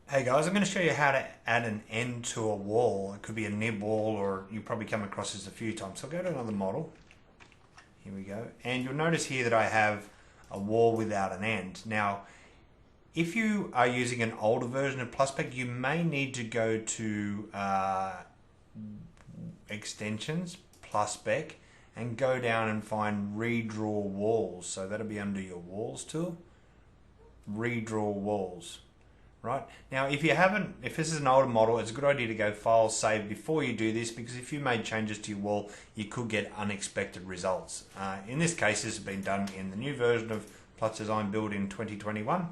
Hey guys, I'm going to show you how to add an end to a wall. It could be a nib wall, or you probably come across this a few times. So I'll go to another model. Here we go. And you'll notice here that I have a wall without an end. Now, if you are using an older version of PlusSpec, you may need to go to Extensions, PlusSpec, and go down and find Redraw Walls. So that'll be under your Walls tool. Redraw Walls. Right. Now, if this is an older model, it's a good idea to go File, Save before you do this, because if you made changes to your wall, you could get unexpected results. In this case, this has been done in the new version of PlusDesignBuild in 2021.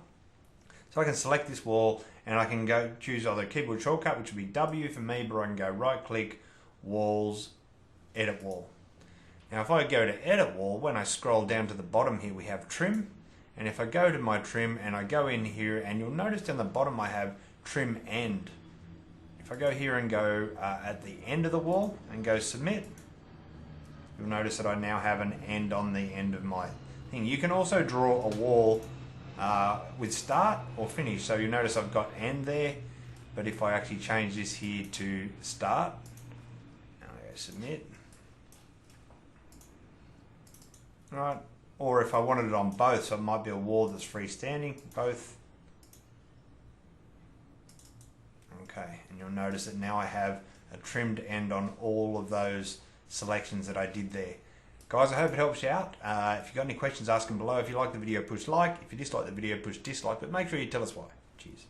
So I can select this wall and I can go choose either keyboard shortcut, which would be W for me, but I can go right click, Walls, Edit Wall. Now, if I go to Edit Wall, when I scroll down to the bottom here, we have Trim. And if I go to my trim and I go in here, and you'll notice down the bottom I have trim end. If I go here and go at the end of the wall and go submit, you'll notice that I now have an end on the end of my thing. You can also draw a wall with start or finish. So you'll notice I've got end there, but if I actually change this here to start, and I go submit, all right. Or if I wanted it on both, so it might be a wall that's freestanding, both. Okay, and you'll notice that now I have a trimmed end on all of those selections that I did there. Guys, I hope it helps you out. If you've got any questions, ask them below. If you like the video, push like. If you dislike the video, push dislike, but make sure you tell us why. Cheers.